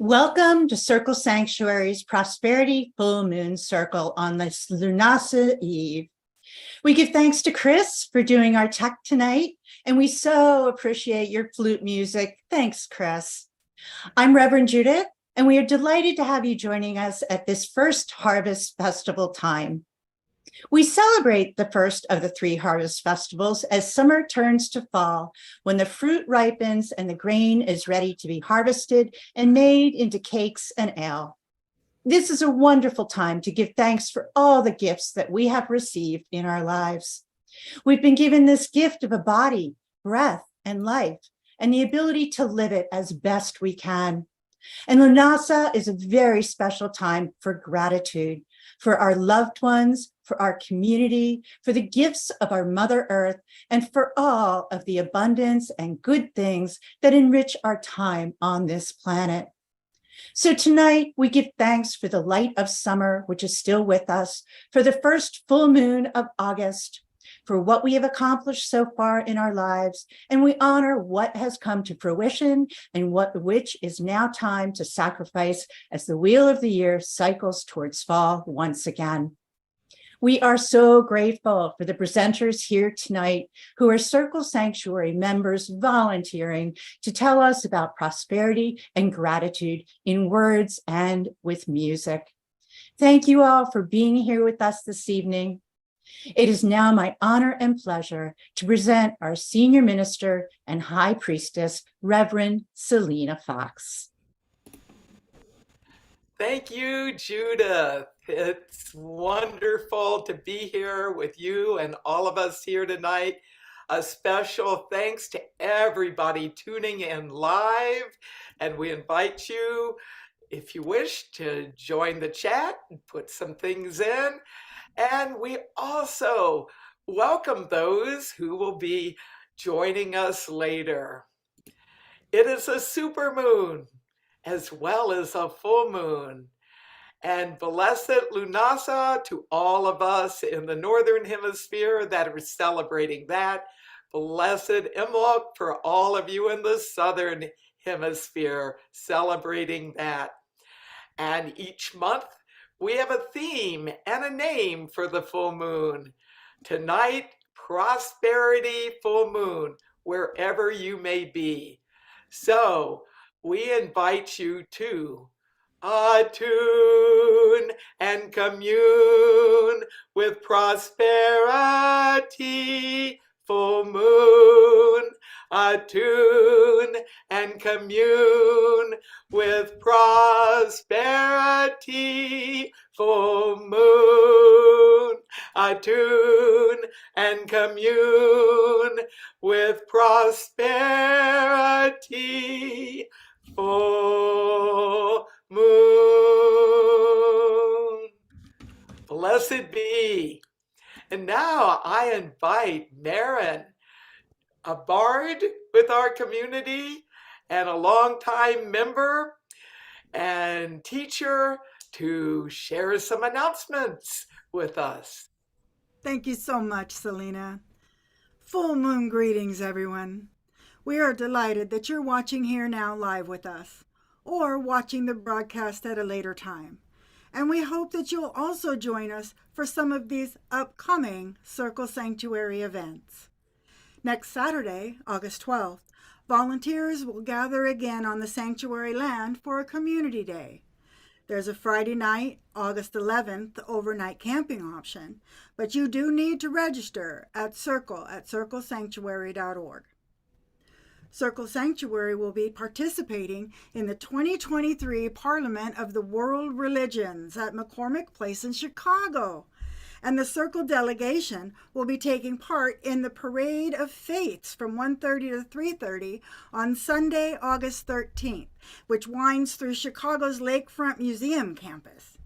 Welcome to Circle Sanctuary's Prosperity Full Moon Circle on this Lunasa Eve. We give thanks to Chris for doing our tech tonight, and we so appreciate your flute music. Thanks, Chris. I'm Reverend Judith, and we are delighted to have you joining us at this first Harvest Festival time. We celebrate the first of the three harvest festivals as summer turns to fall, when the fruit ripens and the grain is ready to be harvested and made into cakes and ale. This is a wonderful time to give thanks for all the gifts that we have received in our lives. We've been given this gift of a body, breath, and life, and the ability to live it as best we can. And Lunasa is a very special time for gratitude, for our loved ones, for our community, for the gifts of our Mother Earth, and for all of the abundance and good things that enrich our time on this planet. So tonight, we give thanks for the light of summer, which is still with us, for the first full moon of August, for what we have accomplished so far in our lives, and we honor what has come to fruition and which is now time to sacrifice as the wheel of the year cycles towards fall once again. We are so grateful for the presenters here tonight who are Circle Sanctuary members volunteering to tell us about prosperity and gratitude in words and with music. Thank you all for being here with us this evening. It is now my honor and pleasure to present our senior minister and high priestess, Reverend Selena Fox. Thank you, Judith. It's wonderful to be here with you and all of us here tonight. A special thanks to everybody tuning in live, and we invite you, if you wish, to join the chat and put some things in. And we also welcome those who will be joining us later. It is a supermoon as well as a full moon. And blessed Lunasa to all of us in the Northern Hemisphere that are celebrating that. Blessed Imlok for all of you in the Southern Hemisphere celebrating that. And each month we have a theme and a name for the full moon. Tonight, Prosperity Full Moon, wherever you may be. So we invite you to attune and commune with prosperity full moon. Attune and commune with prosperity full moon. Attune and commune with prosperity full moon. Blessed be. And now I invite Maren, a bard with our community and a longtime member and teacher, to share some announcements with us. Thank you so much, Selena. Full moon greetings, everyone. We are delighted that you're watching here now live with us, or watching the broadcast at a later time. And we hope that you'll also join us for some of these upcoming Circle Sanctuary events. Next Saturday, August 12th, volunteers will gather again on the sanctuary land for a community day. There's a Friday night, August 11th, overnight camping option, but you do need to register at circlesanctuary.org. Circle Sanctuary will be participating in the 2023 Parliament of the World Religions at McCormick Place in Chicago. And the Circle delegation will be taking part in the Parade of Faiths from 1:30 to 3:30 on Sunday, August 13th, which winds through Chicago's Lakefront Museum campus,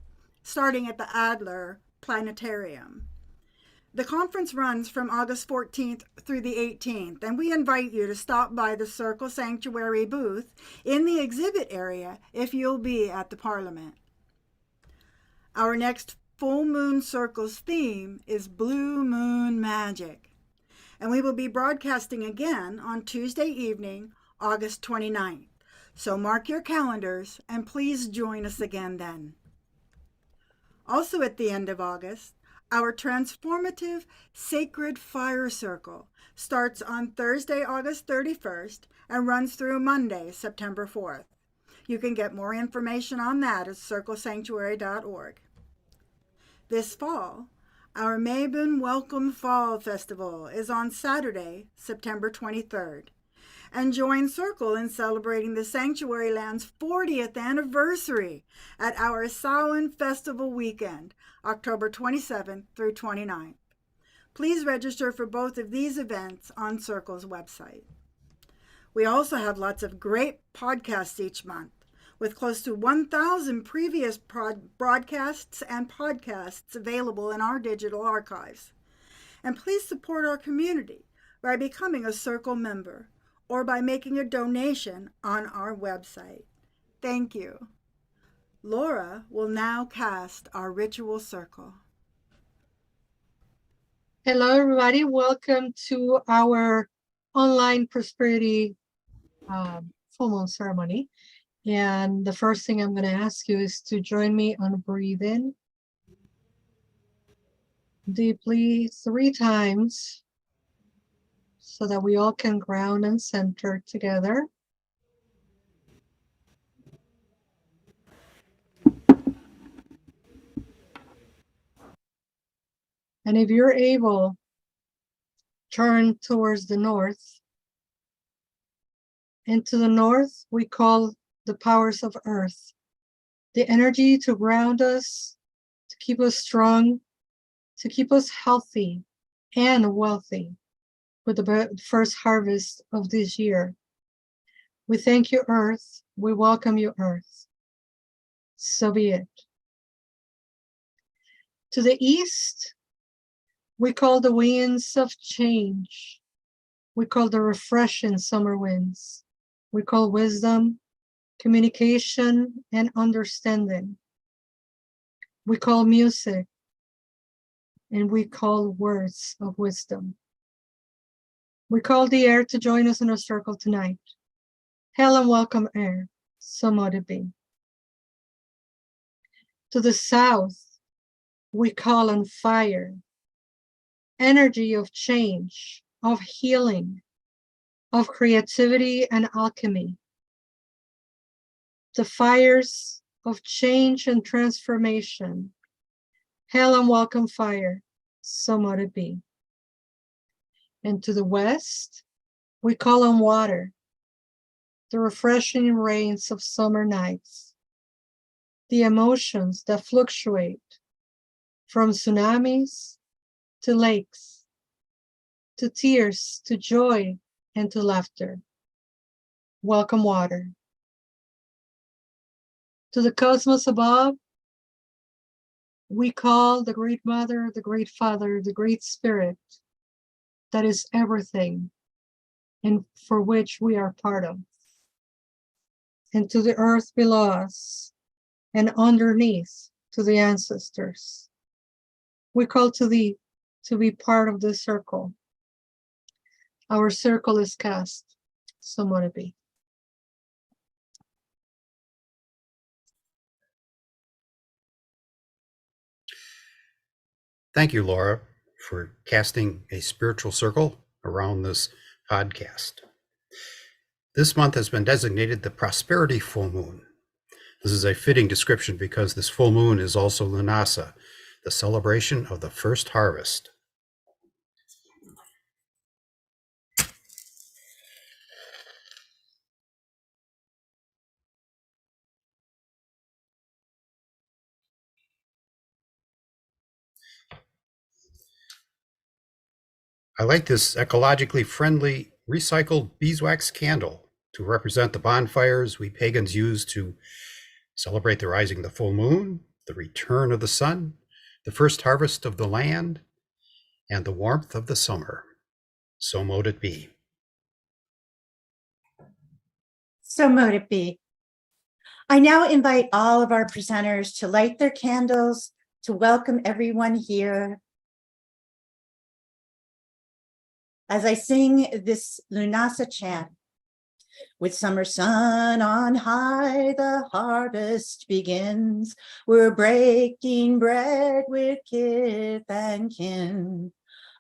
starting at the Adler Planetarium. The conference runs from August 14th through the 18th, and we invite you to stop by the Circle Sanctuary booth in the exhibit area if you'll be at the Parliament. Our next Full Moon Circle's theme is Blue Moon Magic, and we will be broadcasting again on Tuesday evening, August 29th. So mark your calendars and please join us again then. Also at the end of August, our transformative Sacred Fire Circle starts on Thursday, August 31st and runs through Monday, September 4th. You can get more information on that at circlesanctuary.org. This fall, our Mabon Welcome Fall Festival is on Saturday, September 23rd. And join Circle in celebrating the Sanctuary Land's 40th anniversary at our Samhain Festival weekend, October 27th through 29th. Please register for both of these events on Circle's website. We also have lots of great podcasts each month, with close to 1,000 previous broadcasts and podcasts available in our digital archives. And please support our community by becoming a Circle member or by making a donation on our website. Thank you. Laura will now cast our ritual circle. Hello, everybody. Welcome to our online prosperity full moon ceremony. And the first thing I'm going to ask you is to join me on breathe in deeply 3 times so that we all can ground and center together. And if you're able, turn towards the north. And to the north, we call the powers of earth, the energy to ground us, to keep us strong, to keep us healthy and wealthy with the first harvest of this year. We thank you, Earth. We welcome you, Earth. So be it. To the east, we call the winds of change. We call the refreshing summer winds. We call wisdom, communication, and understanding. We call music, and we call words of wisdom. We call the air to join us in our circle tonight. Hail and welcome air, so might it be. To the south, we call on fire, energy of change, of healing, of creativity and alchemy. The fires of change and transformation. Hail and welcome fire, so might it be. And to the west, we call on water, the refreshing rains of summer nights, the emotions that fluctuate from tsunamis to lakes, to tears, to joy, and to laughter. Welcome water. To the cosmos above, we call the Great Mother, the Great Father, the Great Spirit, that is everything and for which we are part of. And to the earth below us and underneath, to the ancestors. We call to thee to be part of this circle. Our circle is cast, so might it be. Thank you, Laura, for casting a spiritual circle around this podcast. This month has been designated the Prosperity Full Moon. This is a fitting description because this full moon is also Lunasa, the celebration of the first harvest. I like this ecologically friendly recycled beeswax candle to represent the bonfires we pagans use to celebrate the rising of the full moon, the return of the sun, the first harvest of the land, and the warmth of the summer. So mote it be. So mote it be. I now invite all of our presenters to light their candles to welcome everyone here. As I sing this Lunasa chant, With summer sun on high, the harvest begins. We're breaking bread with kith and kin.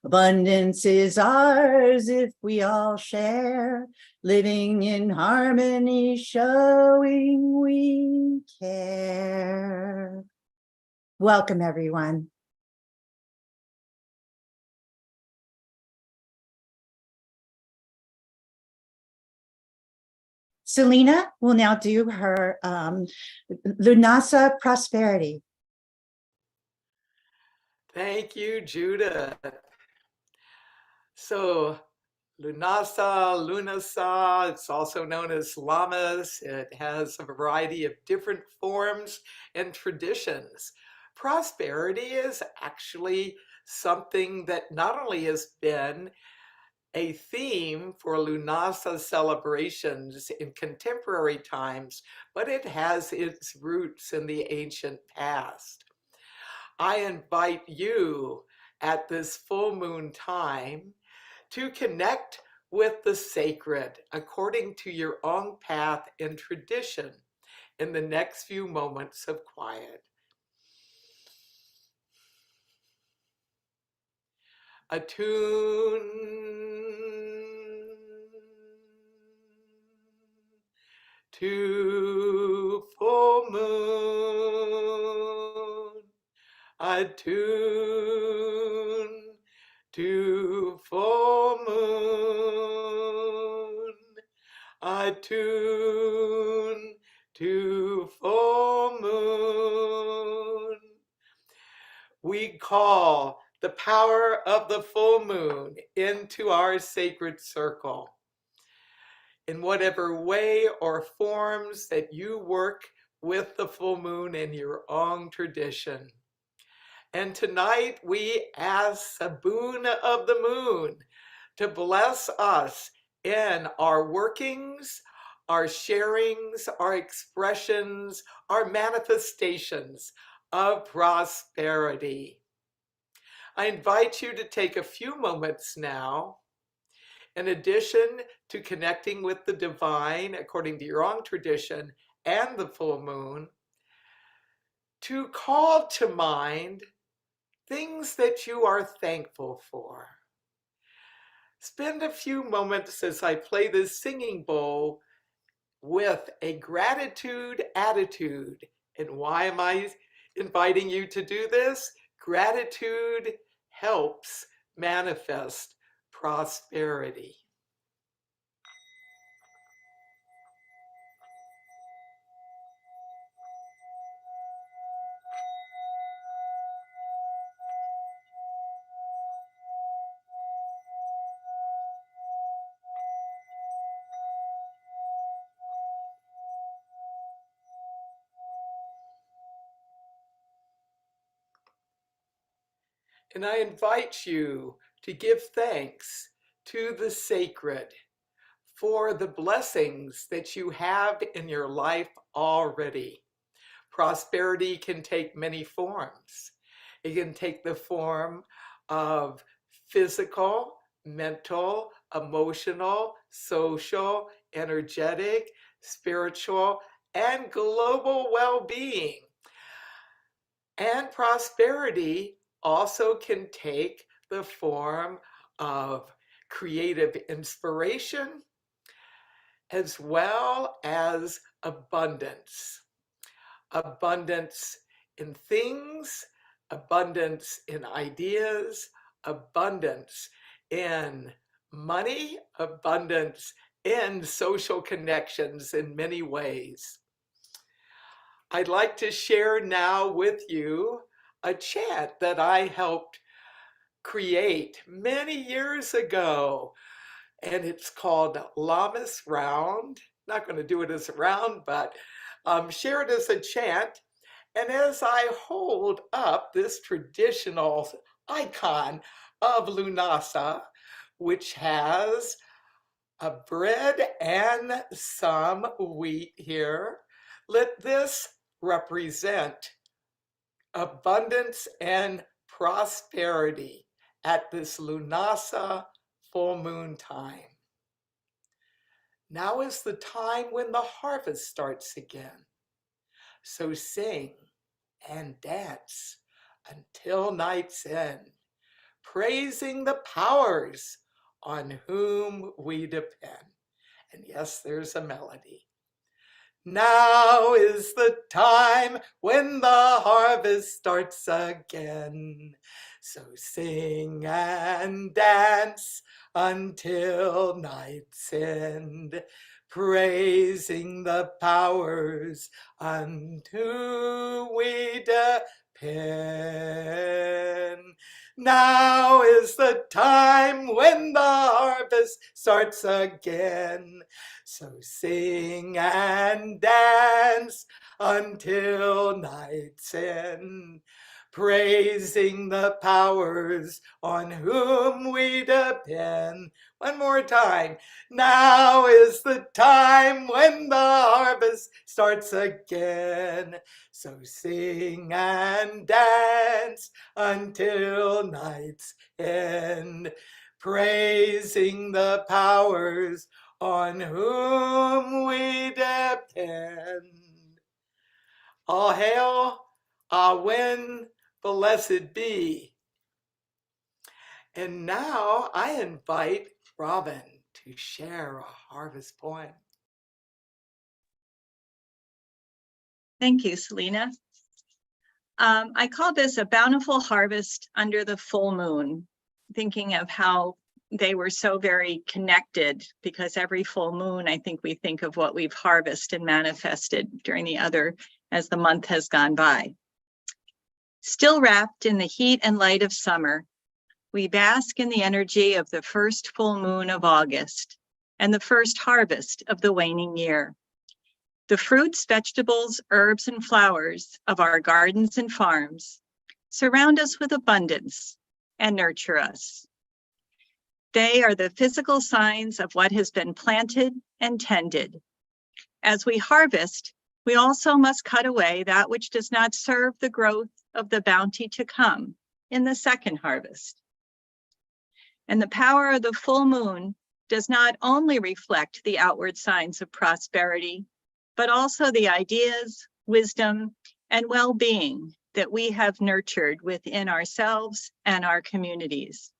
Abundance is ours if we all share, living in harmony, showing we care. Welcome, everyone. Selena will now do her Lunasa Prosperity. Thank you, Judith. So Lunasa, it's also known as Lamas. It has a variety of different forms and traditions. Prosperity is actually something that not only has been a theme for Lunasa celebrations in contemporary times, but it has its roots in the ancient past. I invite you at this full moon time to connect with the sacred according to your own path and tradition in the next few moments of quiet. Attune to full moon, attune to full moon, attune to full moon. We call the power of the full moon into our sacred circle. In whatever way or forms that you work with the full moon in your own tradition. And tonight we ask the boon of the moon to bless us in our workings, our sharings, our expressions, our manifestations of prosperity. I invite you to take a few moments now, in addition to connecting with the divine according to your own tradition and the full moon, to call to mind things that you are thankful for. Spend a few moments as I play this singing bowl with a gratitude attitude. And why am I inviting you to do this? Gratitude helps manifest prosperity. And I invite you to give thanks to the sacred for the blessings that you have in your life already. Prosperity can take many forms. It can take the form of physical, mental, emotional, social, energetic, spiritual, and global well-being. And prosperity also can take the form of creative inspiration as well as abundance. Abundance in things, abundance in ideas, abundance in money, abundance in social connections in many ways. I'd like to share now with you a chant that I helped create many years ago, and it's called Lamas Round. Not going to do it as a round, but share it as a chant. And as I hold up this traditional icon of Lunasa, which has a bread and some wheat here, let this represent abundance and prosperity at this Lunasa full moon time. Now is the time when the harvest starts again. So sing and dance until night's end, praising the powers on whom we depend. And yes, there's a melody. Now is the time when the harvest starts again. So sing and dance until night's end, praising the powers on whom we depend. Now is the time when the harvest starts again. So sing and dance until night's end, praising the powers on whom we depend. One more time. Now is the time when the harvest starts again. So sing and dance until night's end, praising the powers on whom we depend. All hail, Awen, blessed be. And now I invite Robin to share a harvest poem. Thank you, Selena. I call this a bountiful harvest under the full moon, thinking of how they were so very connected, because every full moon, I think we think of what we've harvested and manifested during the other as the month has gone by. Still wrapped in the heat and light of summer, we bask in the energy of the first full moon of August and the first harvest of the waning year. The fruits, vegetables, herbs, and flowers of our gardens and farms surround us with abundance and nurture us. They are the physical signs of what has been planted and tended. As we harvest, we also must cut away that which does not serve the growth of the bounty to come in the second harvest. And the power of the full moon does not only reflect the outward signs of prosperity, but also the ideas, wisdom, and well-being that we have nurtured within ourselves and our communities.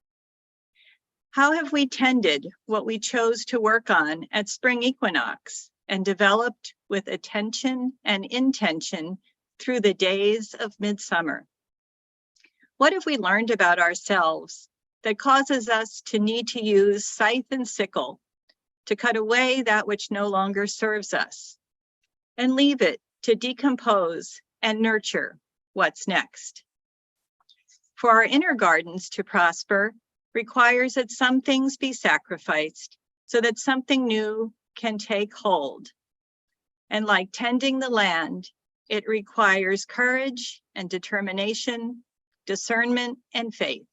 How have we tended what we chose to work on at spring equinox and developed with attention and intention through the days of midsummer? What have we learned about ourselves that causes us to need to use scythe and sickle to cut away that which no longer serves us and leave it to decompose and nurture what's next? For our inner gardens to prosper requires that some things be sacrificed so that something new can take hold. And like tending the land, it requires courage and determination, discernment, and faith.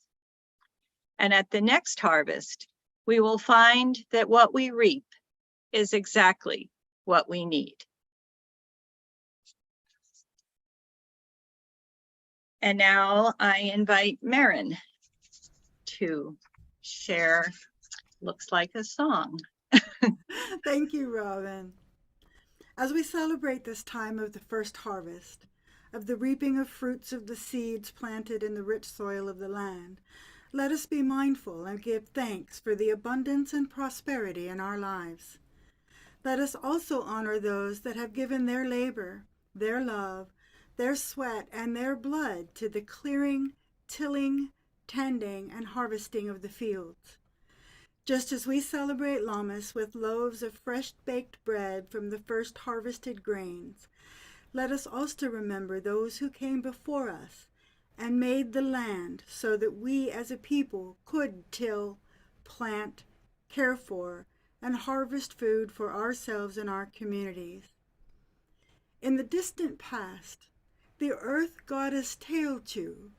And at the next harvest, we will find that what we reap is exactly what we need. And now I invite Maren to share, looks like a song. Thank you, Robin. As we celebrate this time of the first harvest, of the reaping of fruits of the seeds planted in the rich soil of the land, let us be mindful and give thanks for the abundance and prosperity in our lives. Let us also honor those that have given their labor, their love, their sweat, and their blood to the clearing, tilling, tending, and harvesting of the fields. Just as we celebrate Lammas with loaves of fresh baked bread from the first harvested grains, let us also remember those who came before us and made the land so that we as a people could till, plant, care for, and harvest food for ourselves and our communities. In the distant past, the earth goddess Teochew,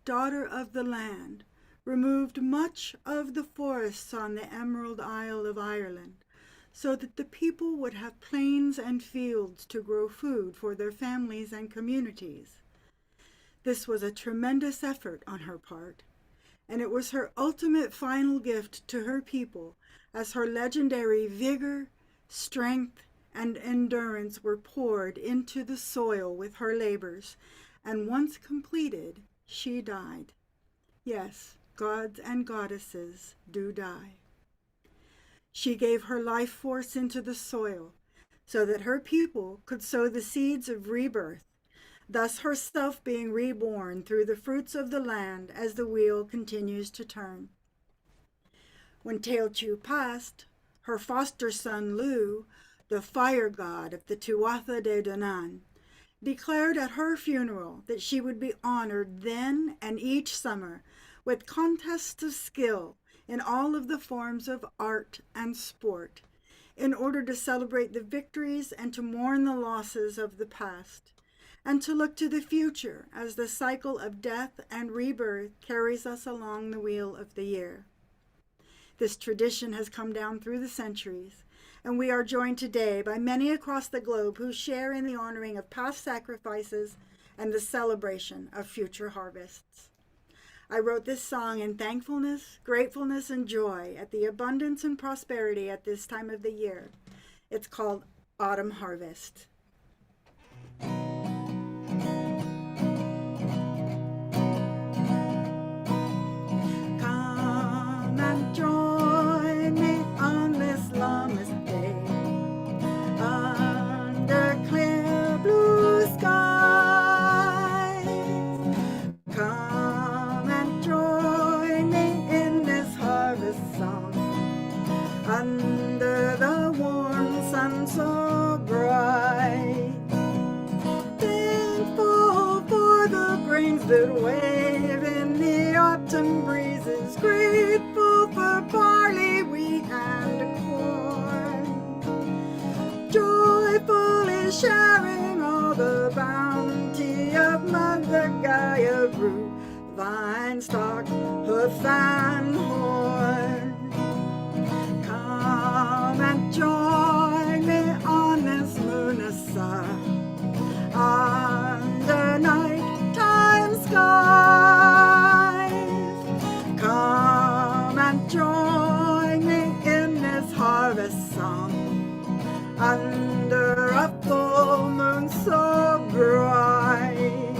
daughter of the land, removed much of the forests on the Emerald Isle of Ireland, so that the people would have plains and fields to grow food for their families and communities. This was a tremendous effort on her part, and it was her ultimate final gift to her people as her legendary vigor, Strength and endurance were poured into the soil with her labors, and once completed, she died. Yes, gods and goddesses do die. She gave her life force into the soil so that her people could sow the seeds of rebirth, thus herself being reborn through the fruits of the land as the wheel continues to turn. When Teochew passed, her foster son Lu, the fire god of the Tuatha De Danann, declared at her funeral that she would be honored then and each summer with contests of skill in all of the forms of art and sport, in order to celebrate the victories and to mourn the losses of the past, and to look to the future as the cycle of death and rebirth carries us along the wheel of the year. This tradition has come down through the centuries, and we are joined today by many across the globe who share in the honoring of past sacrifices and the celebration of future harvests. I wrote this song in thankfulness, gratefulness, and joy at the abundance and prosperity at this time of the year. It's called Autumn Harvest. Come and join me on this longest day, under clear blue skies. Come and join me in this harvest song, under the warm sun so bright. Thankful for the grains that wave in the autumn breezes, grateful for barley, wheat, and corn. Joyfully sharing all the bounty of Mother Gaia, root, vine, stalk, hoof, and horn. Come and join me on this Lunasa, under nighttime skies. Come and join me in this harvest song, under a full moon so bright.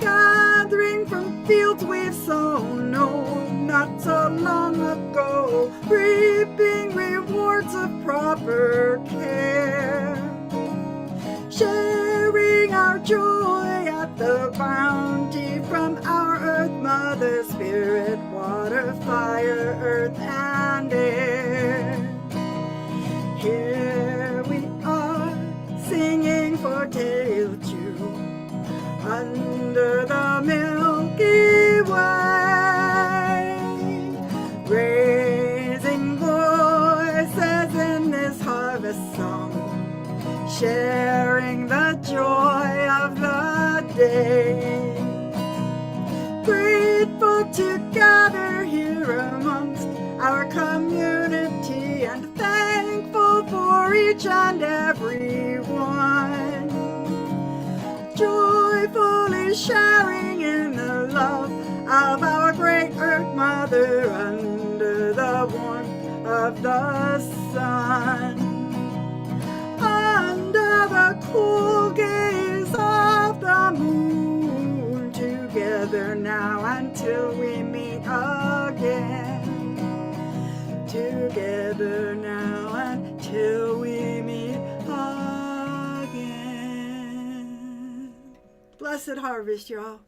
Gathering from fields we've sown, no, not so long ago, reaping rewards of proper care. Sharing our joy at the bounty from our Earth Mother, Spirit, water, fire, earth, and air. Here we are, singing for Teochew, under the Milky Way, raising voices in this harvest song, sharing the joy of the day. Grateful to gather here amongst our community, and thankful for each and every one. Joyfully sharing in the love of our great Earth Mother, under the warmth of the sun, under the cool gaze of the moon, together now until we meet again. Together now until we meet again. Blessed harvest, y'all.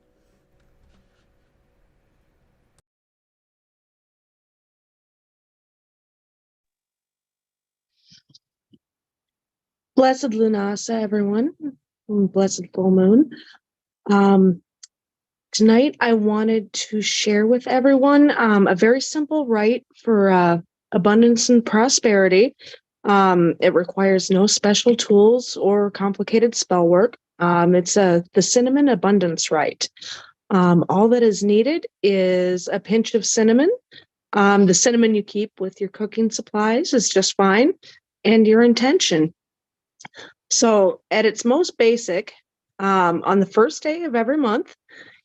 Blessed Lunasa, everyone. Blessed full moon. Tonight, I wanted to share with everyone a very simple rite for abundance and prosperity. It requires no special tools or complicated spell work. It's the cinnamon abundance rite. All that is needed is a pinch of cinnamon. The cinnamon you keep with your cooking supplies is just fine, and your intention. So at its most basic, on the first day of every month,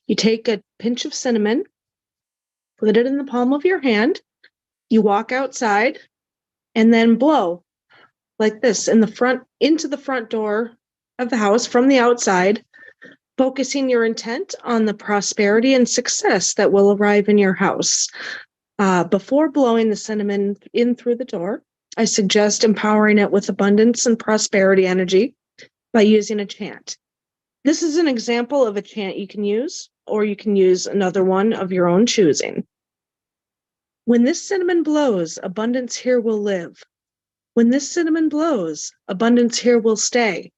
you take a pinch of cinnamon, put it in the palm of your hand, you walk outside, and then blow. like this into the front door of the house from the outside, focusing your intent on the prosperity and success that will arrive in your house. Before blowing the cinnamon in through the door, I suggest empowering it with abundance and prosperity energy by using a chant. This is an example of a chant you can use, or you can use another one of your own choosing. When this cinnamon blows, abundance here will live. When this cinnamon blows, abundance here will stay.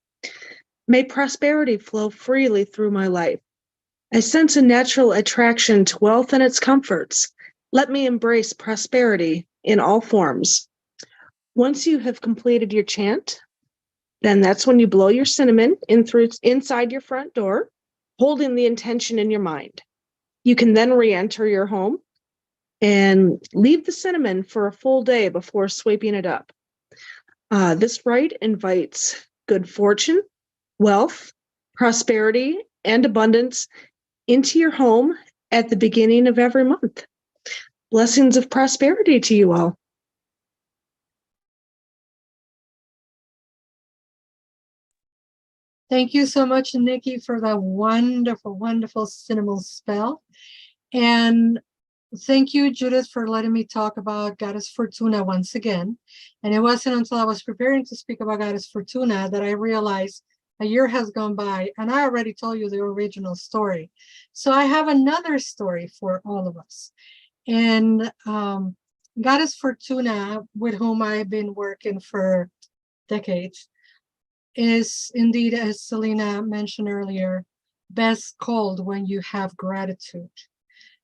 May prosperity flow freely through my life. I sense a natural attraction to wealth and its comforts. Let me embrace prosperity in all forms. Once you have completed your chant, then that's when you blow your cinnamon inside your front door, holding the intention in your mind. You can then re-enter your home and leave the cinnamon for a full day before sweeping it up. This rite invites good fortune, wealth, prosperity, and abundance into your home at the beginning of every month. Blessings of prosperity to you all. Thank you so much, Nikki, for that wonderful, wonderful cinnamon spell. And thank you, Judith, for letting me talk about Goddess Fortuna once again. And it wasn't until I was preparing to speak about Goddess Fortuna that I realized a year has gone by, and I already told you the original story. So I have another story for all of us. And Goddess Fortuna, with whom I've been working for decades, is indeed, as Selena mentioned earlier, best called when you have gratitude.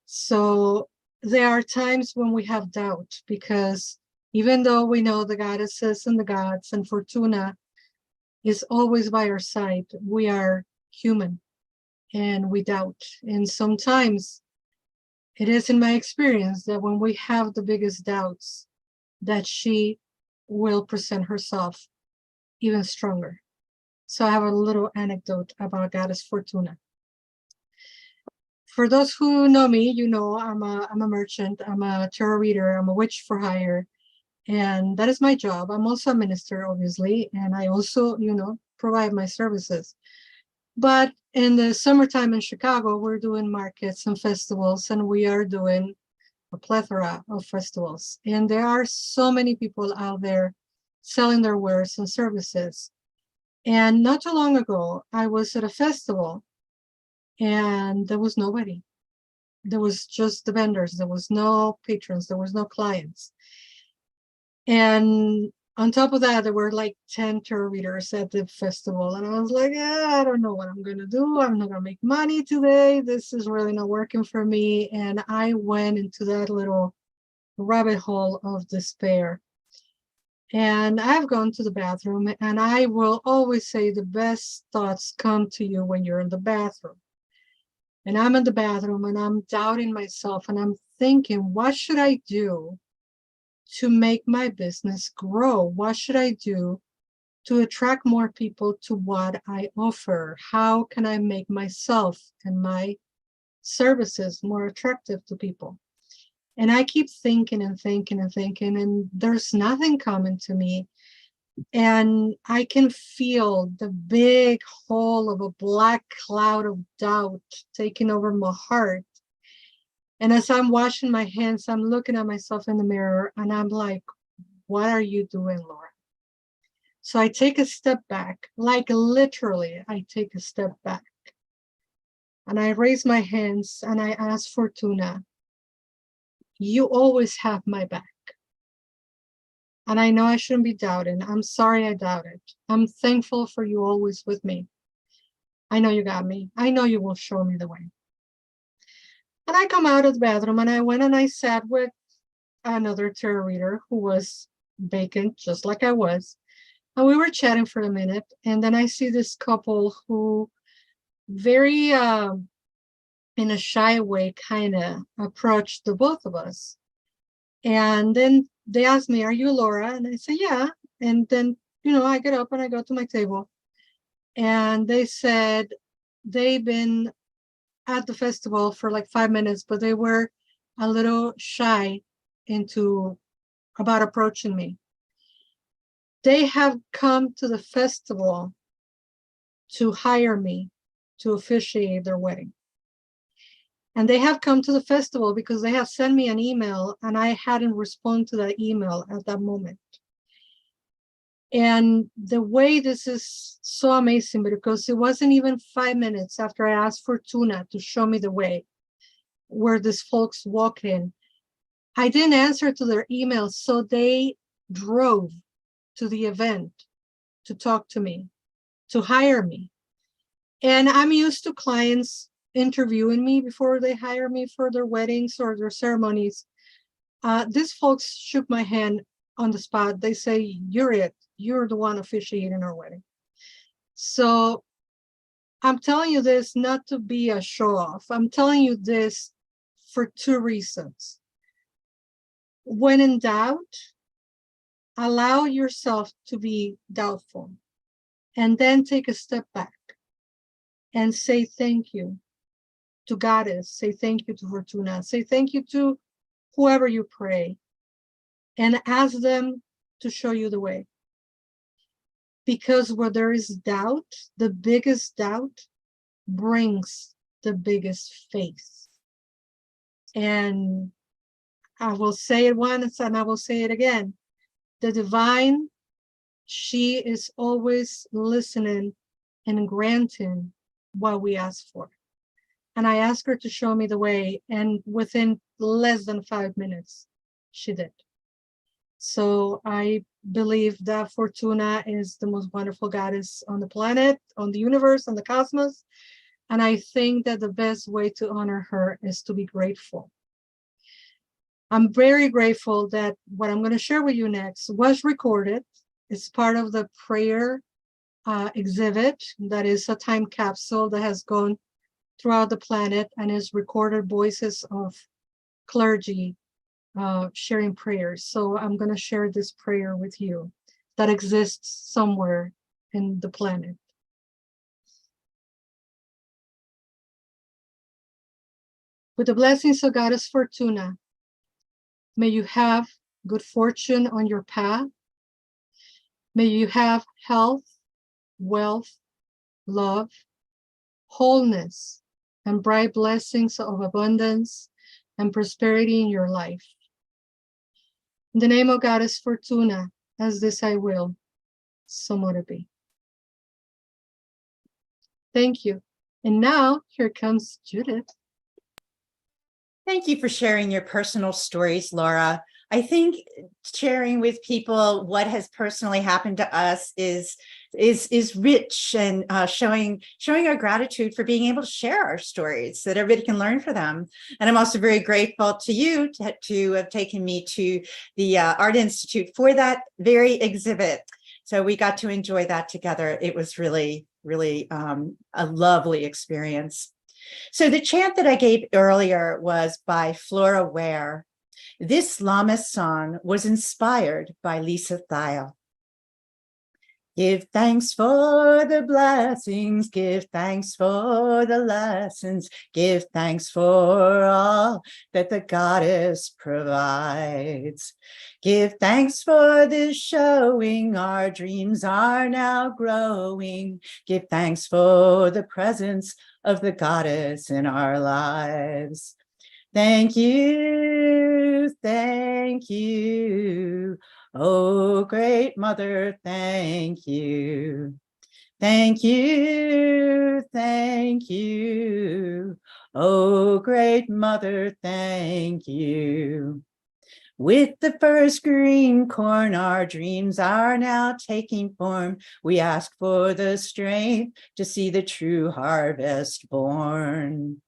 So there are times when we have doubt, because even though we know the goddesses and the gods and Fortuna is always by our side, we are human and we doubt. And sometimes it is in my experience that when we have the biggest doubts, that she will present herself even stronger. So I have a little anecdote about Goddess Fortuna. For those who know me, you know I'm a merchant, I'm a tarot reader, I'm a witch for hire, and that is my job. I'm also a minister, obviously, and I also, provide my services. But in the summertime in Chicago, we're doing markets and festivals, and we are doing a plethora of festivals. And there are so many people out there selling their wares and services. And not too long ago, I was at a festival and there was nobody. There was just the vendors. There was no patrons. There was no clients. And on top of that, there were like 10 tarot readers at the festival. And I was like, I don't know what I'm going to do. I'm not going to make money today. This is really not working for me. And I went into that little rabbit hole of despair. And I've gone to the bathroom, and I will always say the best thoughts come to you when you're in the bathroom. And I'm in the bathroom and I'm doubting myself and I'm thinking, what should I do to make my business grow? What should I do to attract more people to what I offer? How can I make myself and my services more attractive to people? And I keep thinking and thinking and thinking, and there's nothing coming to me. And I can feel the big hole of a black cloud of doubt taking over my heart. And as I'm washing my hands, I'm looking at myself in the mirror and I'm like, what are you doing, Laura? So I take a step back, like literally, I take a step back. And I raise my hands and I ask Fortuna, you always have my back. And I know I shouldn't be doubting. I'm sorry I doubted. I'm thankful for you always with me. I know you got me. I know you will show me the way. And I come out of the bathroom and I went and I sat with another tarot reader who was vacant, just like I was. And we were chatting for a minute. And then I see this couple who very, in a shy way, kind of approached the both of us. And then they asked me, are you Laura? And I said, yeah. And then, I get up and I go to my table. And they said they've been at the festival for like 5 minutes, but they were a little shy about approaching me. They have come to the festival to hire me to officiate their wedding. And they have come to the festival because they have sent me an email and I hadn't responded to that email at that moment. And the way this is so amazing, because it wasn't even 5 minutes after I asked Fortuna to show me the way where these folks walk in. I didn't answer to their email, so they drove to the event to talk to me, to hire me. And I'm used to clients interviewing me before they hire me for their weddings or their ceremonies. These folks shook my hand on the spot. They say, "You're it. You're the one officiating our wedding." So I'm telling you this not to be a show off. I'm telling you this for 2 reasons. When in doubt, allow yourself to be doubtful and then take a step back and say thank you to Goddess, say thank you to Fortuna, say thank you to whoever you pray, and ask them to show you the way. Because where there is doubt, the biggest doubt brings the biggest faith. And I will say it once and I will say it again. The divine, she is always listening and granting what we ask for. And I asked her to show me the way, and within less than 5 minutes, she did. So I believe that Fortuna is the most wonderful goddess on the planet, on the universe, on the cosmos. And I think that the best way to honor her is to be grateful. I'm very grateful that what I'm going to share with you next was recorded. It's part of the prayer exhibit that is a time capsule that has gone throughout the planet and is recorded voices of clergy sharing prayers. So I'm going to share this prayer with you that exists somewhere in the planet. With the blessings of Goddess Fortuna, may you have good fortune on your path. May you have health, wealth, love, wholeness, and bright blessings of abundance and prosperity in your life. In the name of Goddess Fortuna, as this I will, so mote it be. Thank you. And now here comes Judith. Thank you for sharing your personal stories, Laura. I think sharing with people what has personally happened to us is rich, and showing our gratitude for being able to share our stories so that everybody can learn from them. And I'm also very grateful to you to have taken me to the Art Institute for that very exhibit. So we got to enjoy that together. It was really, really a lovely experience. So the chant that I gave earlier was by Flora Ware. This Lammas song was inspired by Lisa Thiel. Give thanks for the blessings, give thanks for the lessons, give thanks for all that the goddess provides. Give thanks for this showing, our dreams are now growing. Give thanks for the presence of the goddess in our lives. Thank you, oh great mother, thank you. Thank you, oh great mother, thank you. With the first green corn, our dreams are now taking form. We ask for the strength to see the true harvest born.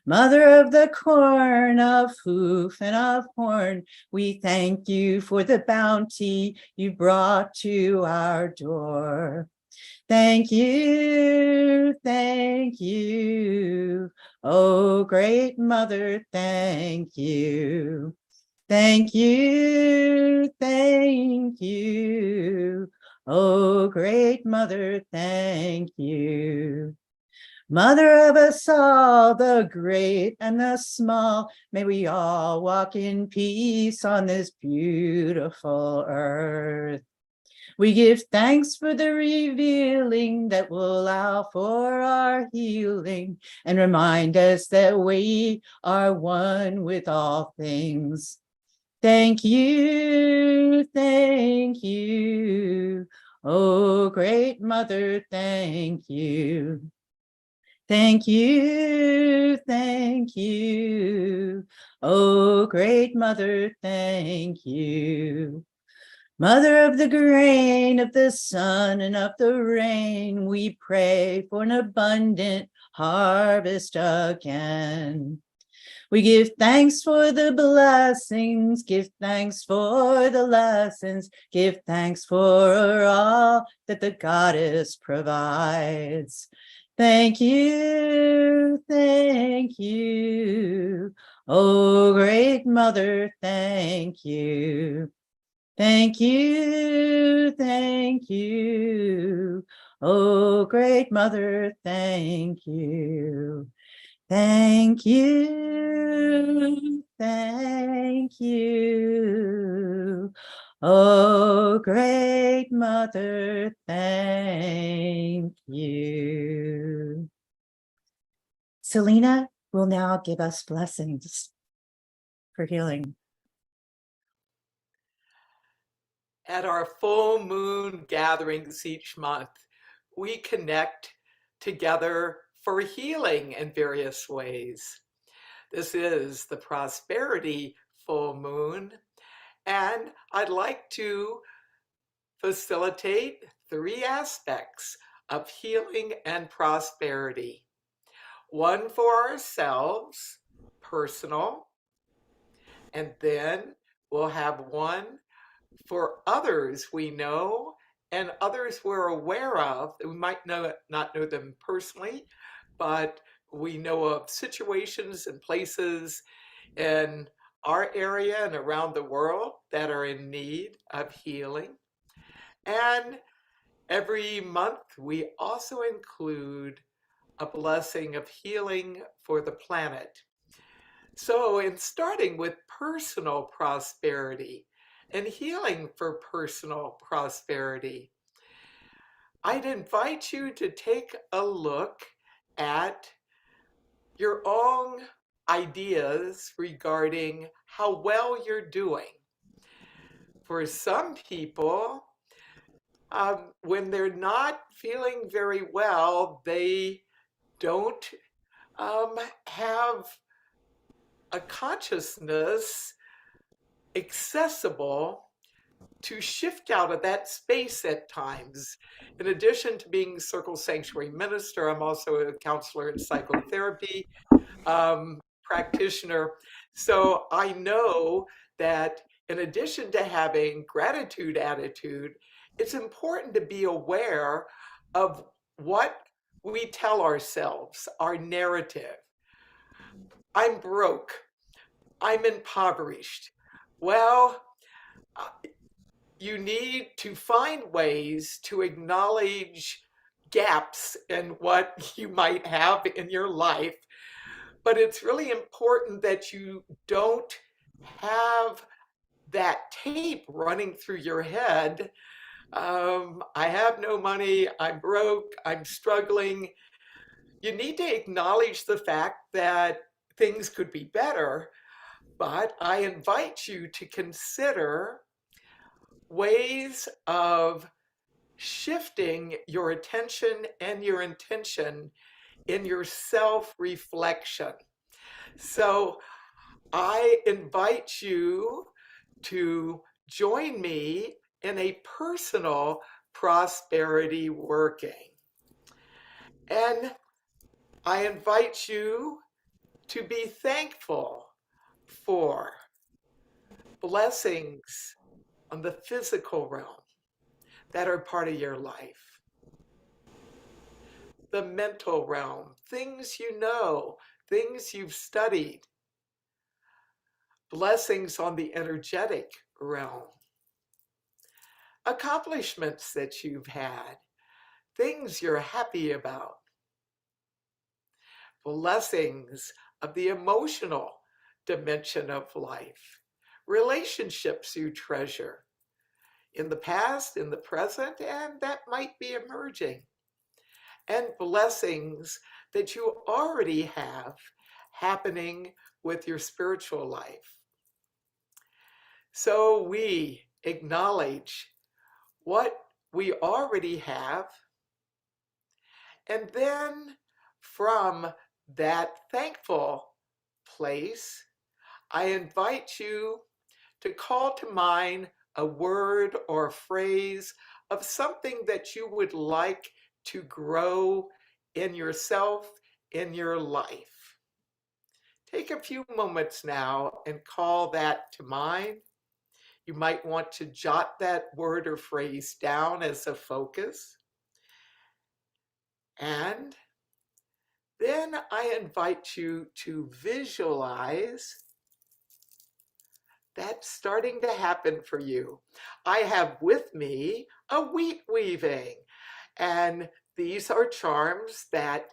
Mother of the corn, of hoof and of horn, we thank you for the bounty you brought to our door. Thank you, oh great mother, thank you. Thank you, oh great mother, thank you. Mother of us all, the great and the small, may we all walk in peace on this beautiful earth. We give thanks for the revealing that will allow for our healing and remind us that we are one with all things. Thank you, oh great mother, thank you. Thank you, oh great mother, thank you. Mother of the grain, of the sun, and of the rain, we pray for an abundant harvest again. We give thanks for the blessings, give thanks for the lessons, give thanks for all that the goddess provides. Thank you, oh great mother, thank you. Thank you, oh great mother, thank you. Thank you, oh great mother, thank you. Selena will now give us blessings for healing. At our full moon gatherings each month, we connect together for healing in various ways. This is the Prosperity Full Moon, and I'd like to facilitate 3 aspects of healing and prosperity. One for ourselves, personal, and then we'll have one for others we know and others we're aware of. We might not know them personally, but we know of situations and places in our area and around the world that are in need of healing. And every month we also include a blessing of healing for the planet. So in starting with personal prosperity and healing for personal prosperity, I'd invite you to take a look at your own ideas regarding how well you're doing. For some people, when they're not feeling very well, they don't have a consciousness accessible to shift out of that space at times. In addition to being Circle Sanctuary minister, I'm also a counselor in psychotherapy practitioner. So I know that in addition to having gratitude attitude, it's important to be aware of what we tell ourselves, our narrative. I'm broke. I'm impoverished. Well, you need to find ways to acknowledge gaps in what you might have in your life. But it's really important that you don't have that tape running through your head. I have no money, I'm broke, I'm struggling. You need to acknowledge the fact that things could be better, but I invite you to consider ways of shifting your attention and your intention in your self-reflection. So I invite you to join me in a personal prosperity working. And I invite you to be thankful for blessings on the physical realm that are part of your life. The mental realm, things you know, things you've studied. Blessings on the energetic realm. Accomplishments that you've had, things you're happy about. Blessings of the emotional dimension of life, relationships you treasure, in the past, in the present, and that might be emerging, and blessings that you already have happening with your spiritual life. So we acknowledge what we already have, and then from that thankful place, I invite you to call to mind a word or phrase of something that you would like to grow in yourself, in your life. Take a few moments now and call that to mind. You might want to jot that word or phrase down as a focus. And then I invite you to visualize that starting to happen for you. I have with me a wheat weaving, and these are charms that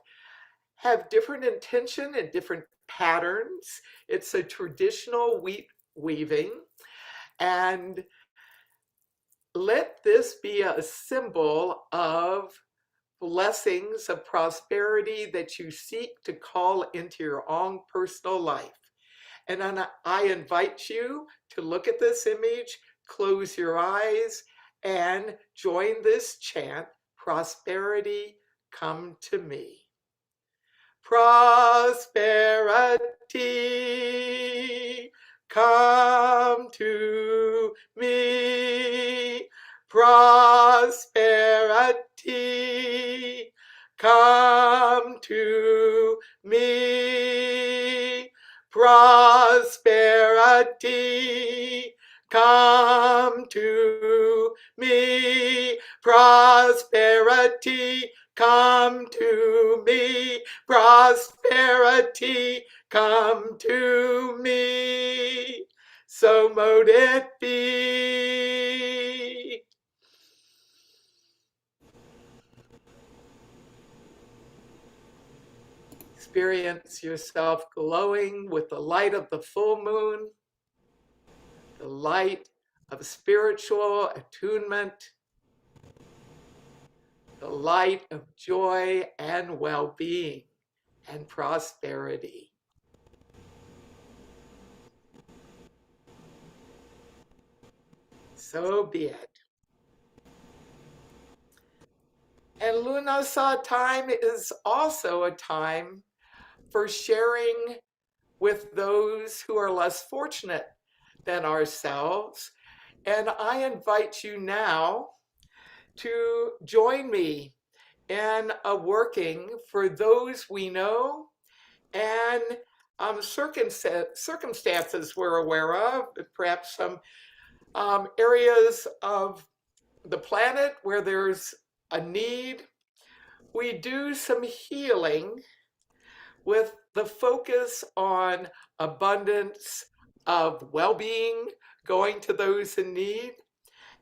have different intention and different patterns. It's a traditional wheat weaving, and let this be a symbol of blessings of prosperity that you seek to call into your own personal life. And then I invite you to look at this image, close your eyes, and join this chant, prosperity, come to me. Prosperity, come to me. Prosperity, come to me. Prosperity, come to me. Prosperity, come to me. Prosperity, come to me. So mote it be. Experience yourself glowing with the light of the full moon, the light of spiritual attunement, the light of joy and well-being and prosperity. So be it. And Lunasa time is also a time for sharing with those who are less fortunate than ourselves. And I invite you now to join me in a working for those we know and circumstances we're aware of, perhaps some areas of the planet where there's a need. We do some healing with the focus on abundance of well-being, going to those in need,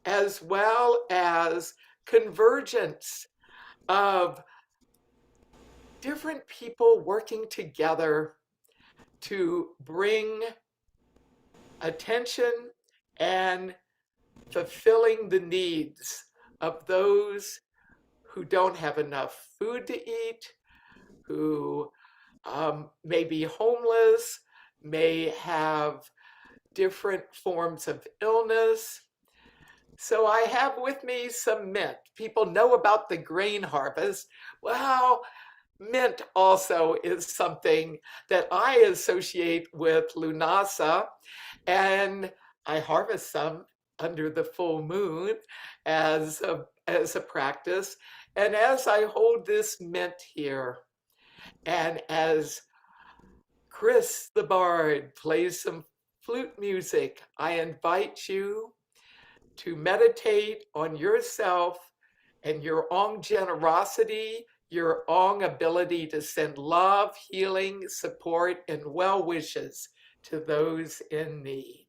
as well as convergence of different people working together to bring attention and fulfilling the needs of those who don't have enough food to eat, who may be homeless, may have different forms of illness. So I have with me some mint. People know about the grain harvest. Well, mint also is something that I associate with Lunasa, and I harvest some under the full moon as a practice. And as I hold this mint here, and as Chris the Bard plays some flute music, I invite you to meditate on yourself and your own generosity, your own ability to send love, healing, support, and well wishes to those in need.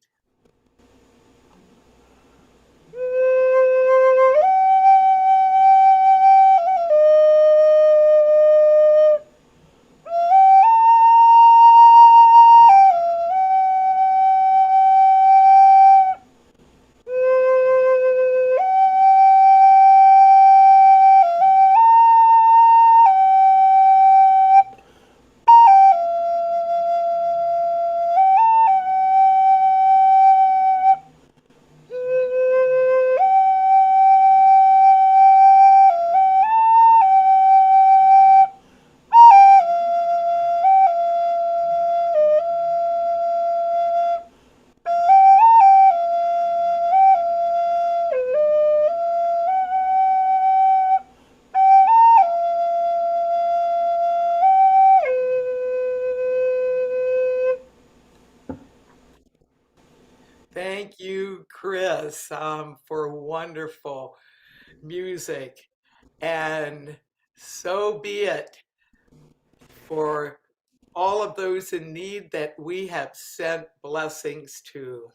for wonderful music. And so be it for all of those in need that we have sent blessings to.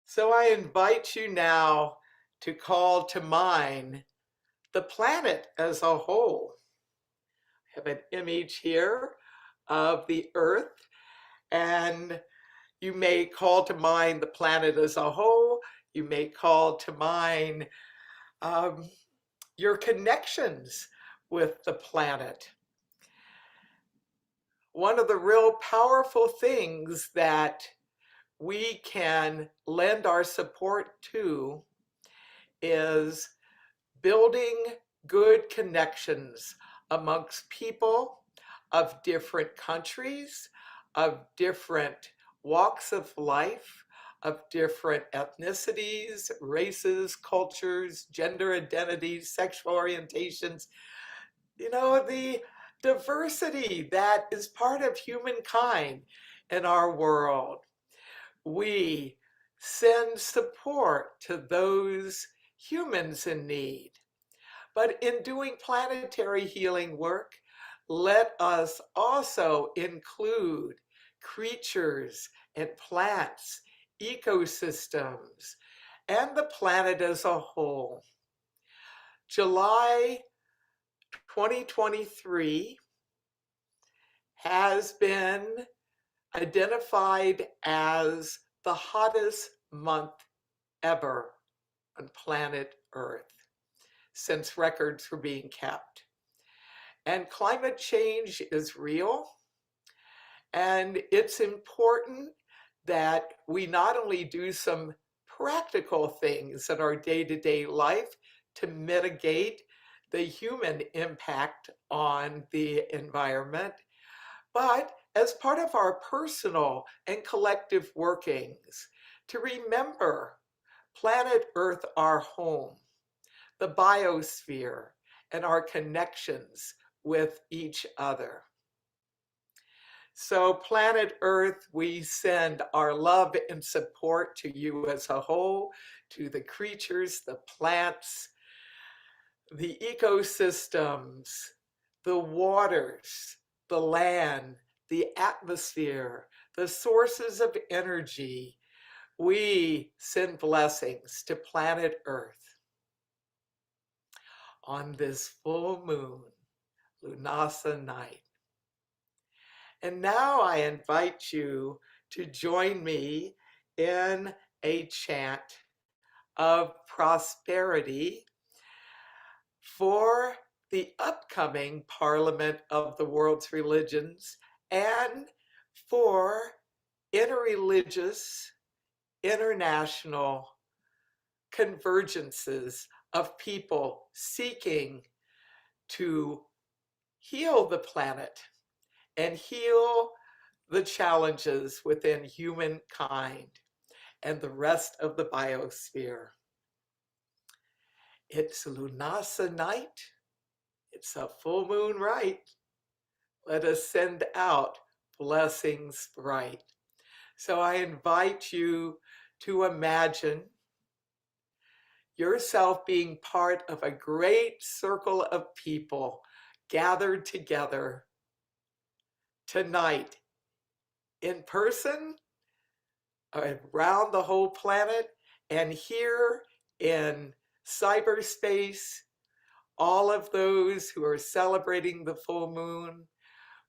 So I invite you now to call to mind the planet as a whole. I have an image here of the Earth, and you may call to mind the planet as a whole. You may call to mind your connections with the planet. One of the real powerful things that we can lend our support to is building good connections amongst people of different countries, of different walks of life, of different ethnicities, races, cultures, gender identities, sexual orientations. You know, the diversity that is part of humankind in our world. We send support to those humans in need. But in doing planetary healing work, let us also include creatures and plants, ecosystems, and the planet as a whole. July 2023 has been identified as the hottest month ever on planet Earth since records were being kept. And climate change is real, and it's important that we not only do some practical things in our day-to-day life to mitigate the human impact on the environment, but as part of our personal and collective workings, to remember planet Earth, our home, the biosphere, and our connections with each other. So planet Earth, we send our love and support to you as a whole, to the creatures, the plants, the ecosystems, the waters, the land, the atmosphere, the sources of energy. We send blessings to planet Earth on this full moon, Lunasa night. And now I invite you to join me in a chant of prosperity for the upcoming Parliament of the World's Religions and for interreligious, international convergences of people seeking to heal the planet and heal the challenges within humankind and the rest of the biosphere. It's Lunasa night. It's a full moon right. Let us send out blessings bright. So I invite you to imagine yourself being part of a great circle of people gathered together tonight in person around the whole planet and here in cyberspace, all of those who are celebrating the full moon.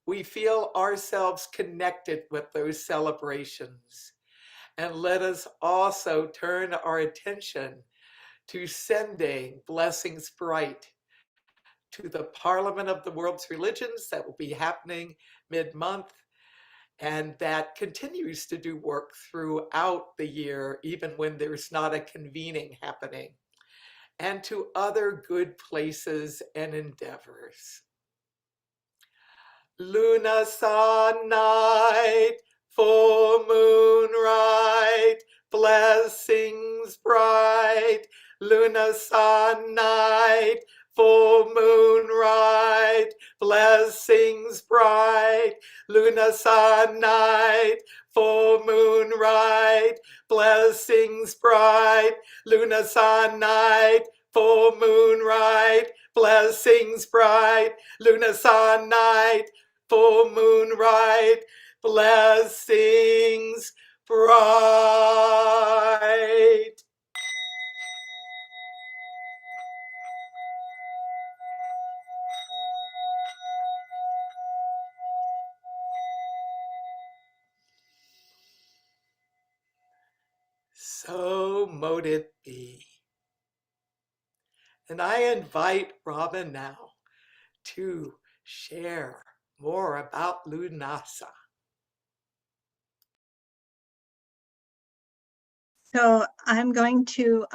We feel ourselves connected with those celebrations. And let us also turn our attention to sending blessings bright to the Parliament of the World's Religions that will be happening mid-month and that continues to do work throughout the year, even when there's not a convening happening, and to other good places and endeavors. Lunasa night, full moon right, blessings bright. Lunasa night, full moon ride, blessings bright, Luna sun night, full moon ride, blessings bright, Luna sun night, full moon ride, blessings bright, Luna sun night, full moon ride, blessings bright. So mote it be. And I invite Robin now to share more about Lunasa. So I'm going to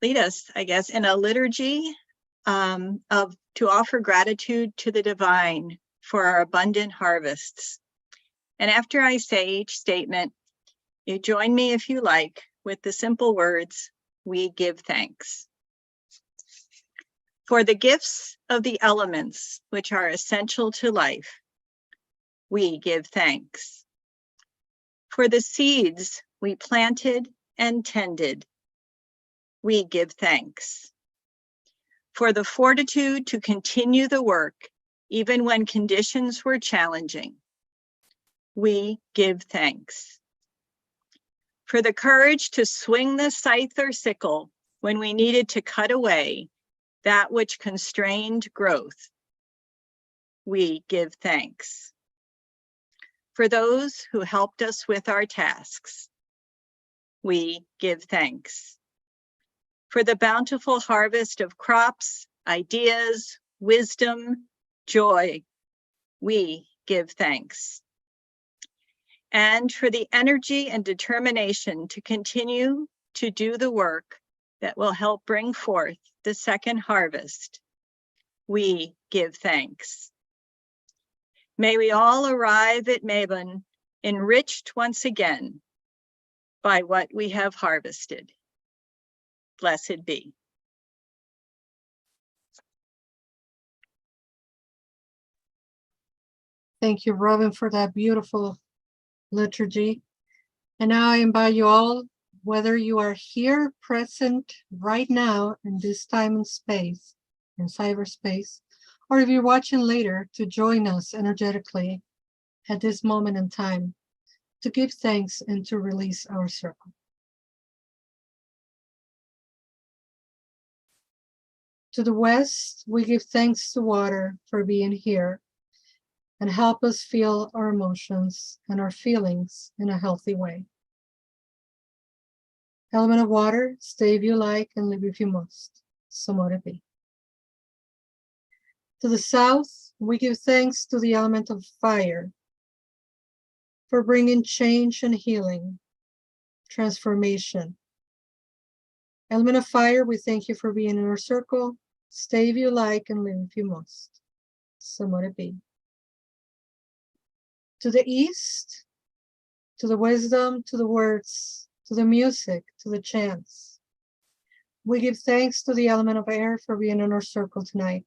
lead us, I guess, in a liturgy to offer gratitude to the divine for our abundant harvests. And after I say each statement, you join me if you like with the simple words, we give thanks. For the gifts of the elements which are essential to life, we give thanks. For the seeds we planted and tended, we give thanks. For the fortitude to continue the work, even when conditions were challenging, we give thanks. For the courage to swing the scythe or sickle when we needed to cut away that which constrained growth, we give thanks. For those who helped us with our tasks, we give thanks. For the bountiful harvest of crops, ideas, wisdom, joy, we give thanks. And for the energy and determination to continue to do the work that will help bring forth the second harvest, we give thanks. May we all arrive at Mabon enriched once again by what we have harvested. Blessed be. Thank you, Robin, for that beautiful liturgy. And now I invite you all, whether you are here present right now in this time and space, in cyberspace, or if you're watching later, to join us energetically at this moment in time, to give thanks and to release our circle. To the west, we give thanks to water for being here and help us feel our emotions and our feelings in a healthy way. Element of water, stay if you like and leave if you must. So mote it be. To the south, we give thanks to the element of fire for bringing change and healing, transformation. Element of fire, we thank you for being in our circle. Stay if you like and leave if you must. So mote it be. To the east, to the wisdom, to the words, to the music, to the chants. We give thanks to the element of air for being in our circle tonight.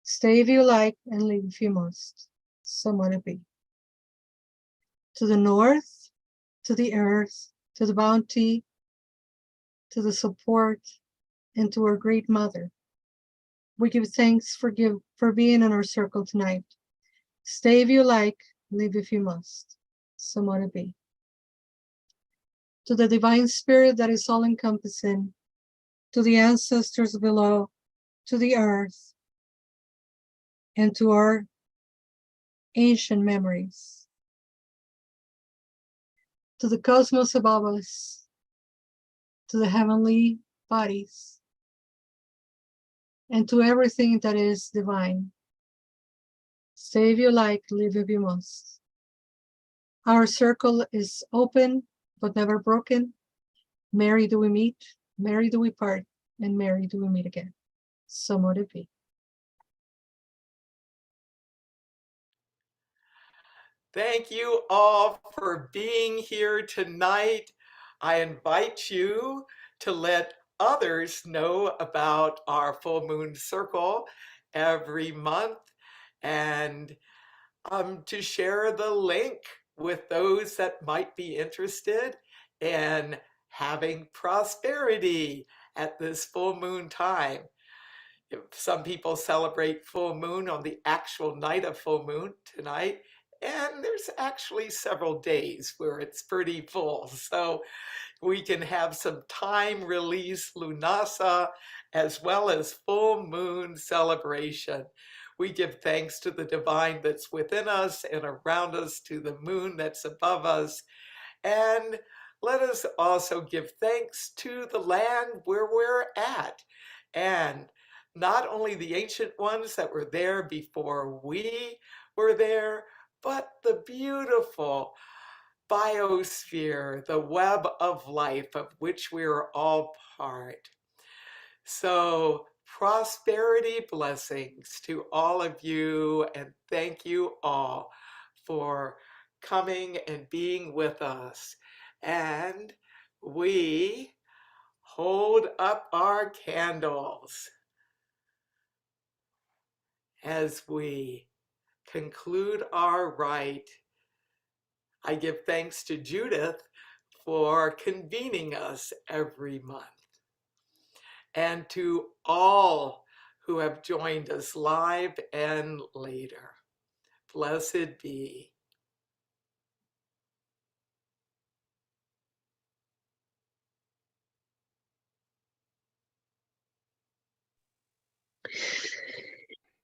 Stay if you like and leave if you must. So mote it be. To the north, to the earth, to the bounty, to the support, and to our great mother. We give thanks for being in our circle tonight. Stay if you like, leave if you must. So mote it be. To the divine spirit that is all encompassing, to the ancestors below, to the earth, and to our ancient memories. To the cosmos above us, to the heavenly bodies, and to everything that is divine. Stay if you like, leave if you must. Our circle is open, but never broken. Mary do we meet, Mary do we part, and Mary do we meet again. So mote it be. Thank you all for being here tonight. I invite you to let others know about our full moon circle every month, and to share the link with those that might be interested in having prosperity at this full moon time. Some people celebrate full moon on the actual night of full moon tonight, and there's actually several days where it's pretty full. So we can have some time release lunasa as well as full moon celebration. We give thanks to the divine that's within us and around us, to the moon that's above us. And let us also give thanks to the land where we're at. And not only the ancient ones that were there before we were there, but the beautiful biosphere, the web of life of which we are all part. So prosperity blessings to all of you, and thank you all for coming and being with us. And we hold up our candles as we conclude our rite. I give thanks to Judith for convening us every month, and to all who have joined us live and later. Blessed be.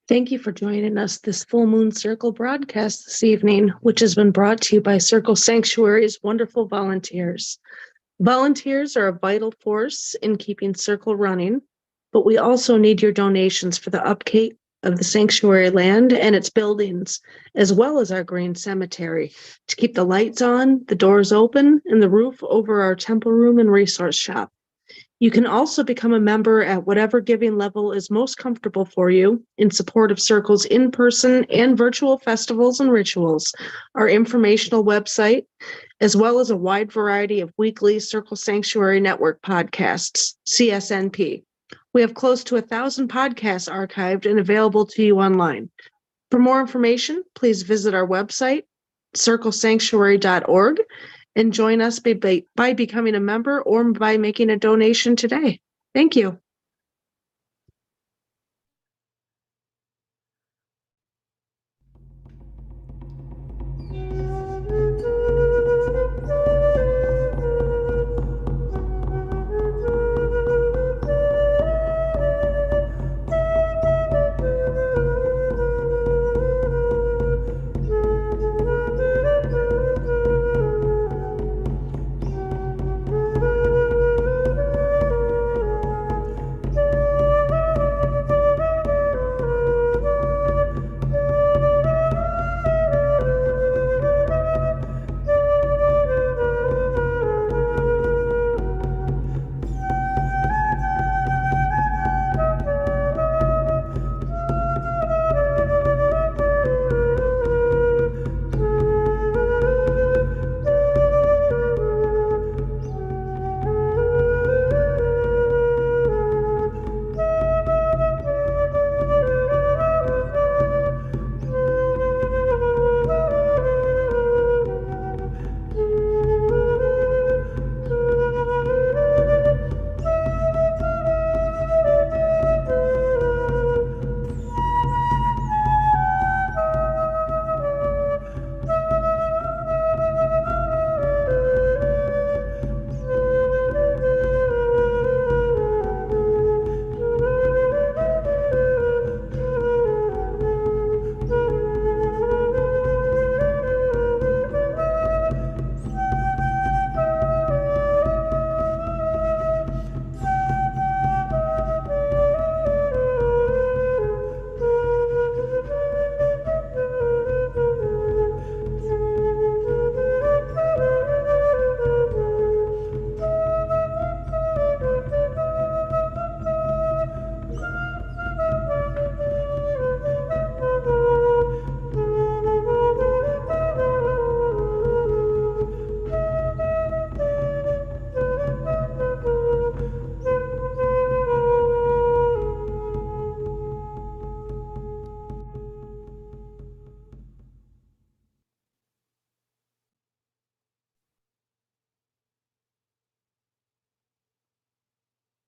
Thank you for joining us this Full Moon Circle broadcast this evening, which has been brought to you by Circle Sanctuary's wonderful volunteers. Volunteers are a vital force in keeping Circle running, but we also need your donations for the upkeep of the sanctuary land and its buildings, as well as our green cemetery, to keep the lights on, the doors open, and the roof over our temple room and resource shop. You can also become a member at whatever giving level is most comfortable for you in support of Circle's in-person and virtual festivals and rituals, our informational website, as well as a wide variety of weekly Circle Sanctuary Network podcasts, CSNP. We have close to 1,000 podcasts archived and available to you online. For more information, please visit our website, circlesanctuary.org, and join us by becoming a member or by making a donation today. Thank you.